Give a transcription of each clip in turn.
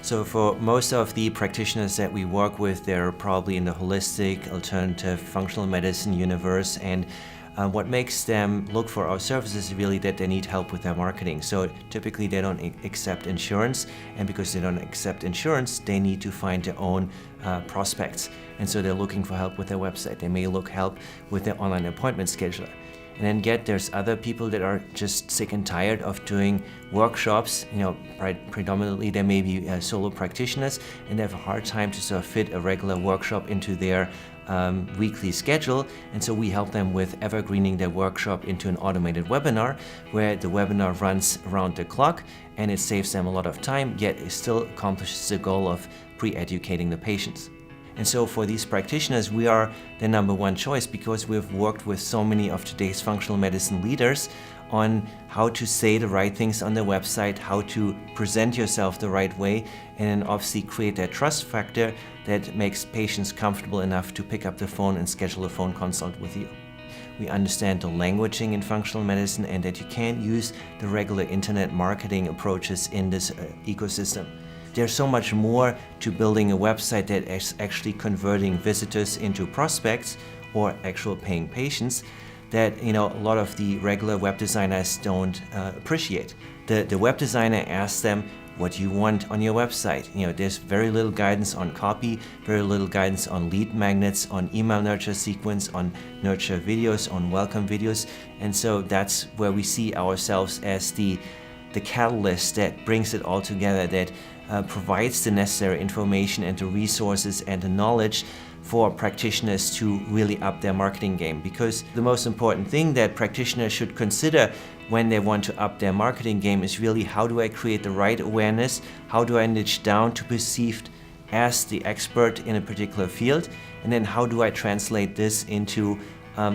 So for most of the practitioners that we work with, they're probably in the holistic, alternative, functional medicine universe, and what makes them look for our services is really that they need help with their marketing. So typically they don't accept insurance, and because they don't accept insurance, they need to find their own prospects. And so they're looking for help with their website. They may look help with their online appointment scheduler. And then there's other people that are just sick and tired of doing workshops. Predominantly they may be solo practitioners, and they have a hard time to sort of fit a regular workshop into their weekly schedule. And so we help them with evergreening their workshop into an automated webinar, where the webinar runs around the clock, and it saves them a lot of time, yet it still accomplishes the goal of pre-educating the patients. And so for these practitioners, we are the number one choice, because we've worked with so many of today's functional medicine leaders on how to say the right things on their website, how to present yourself the right way, and then obviously create that trust factor that makes patients comfortable enough to pick up the phone and schedule a phone consult with you. We understand the languaging in functional medicine, and that you can't use the regular internet marketing approaches in this ecosystem. There's so much more to building a website that is actually converting visitors into prospects or actual paying patients that a lot of the regular web designers don't appreciate. The web designer asks them, what do you want on your website? There's very little guidance on copy, very little guidance on lead magnets, on email nurture sequence, on nurture videos, on welcome videos. And so that's where we see ourselves as the catalyst that brings it all together, that provides the necessary information and the resources and the knowledge for practitioners to really up their marketing game. Because the most important thing that practitioners should consider when they want to up their marketing game is really, how do I create the right awareness? How do I niche down to perceived as the expert in a particular field? And then how do I translate this into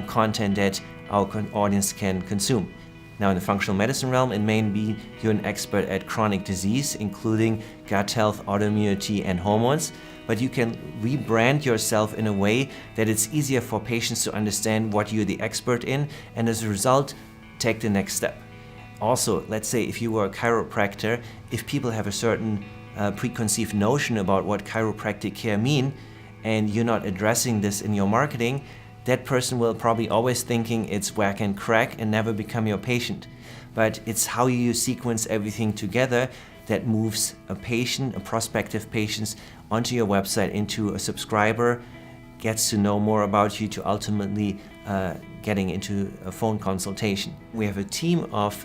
content that our audience can consume? Now, in the functional medicine realm, it may be you're an expert at chronic disease, including gut health, autoimmunity, and hormones, but you can rebrand yourself in a way that it's easier for patients to understand what you're the expert in, and as a result, take the next step. Also, let's say if you were a chiropractor, if people have a certain preconceived notion about what chiropractic care mean, and you're not addressing this in your marketing, that person will probably always thinking it's whack and crack and never become your patient. But it's how you sequence everything together that moves a patient, a prospective patient, onto your website into a subscriber, gets to know more about you, to ultimately getting into a phone consultation. We have a team of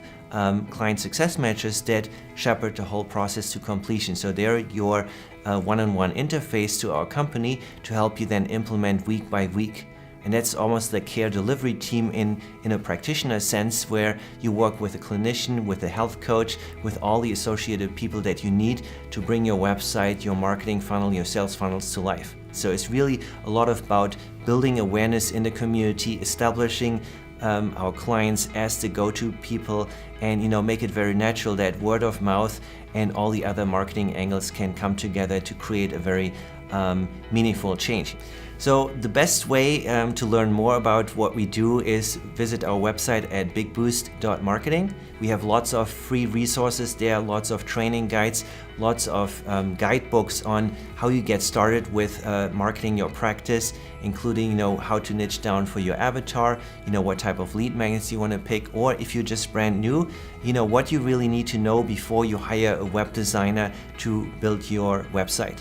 client success managers that shepherd the whole process to completion. So they're your one-on-one interface to our company to help you then implement week by week. And that's almost the care delivery team in a practitioner sense, where you work with a clinician, with a health coach, with all the associated people that you need to bring your website, your marketing funnel, your sales funnels to life. So it's really a lot about building awareness in the community, establishing our clients as the go-to people, and make it very natural that word of mouth and all the other marketing angles can come together to create a very meaningful change. So the best way to learn more about what we do is visit our website at bigboost.marketing. We have lots of free resources there, lots of training guides, lots of guidebooks on how you get started with marketing your practice, including how to niche down for your avatar, what type of lead magnets you want to pick, or if you're just brand new, what you really need to know before you hire a web designer to build your website.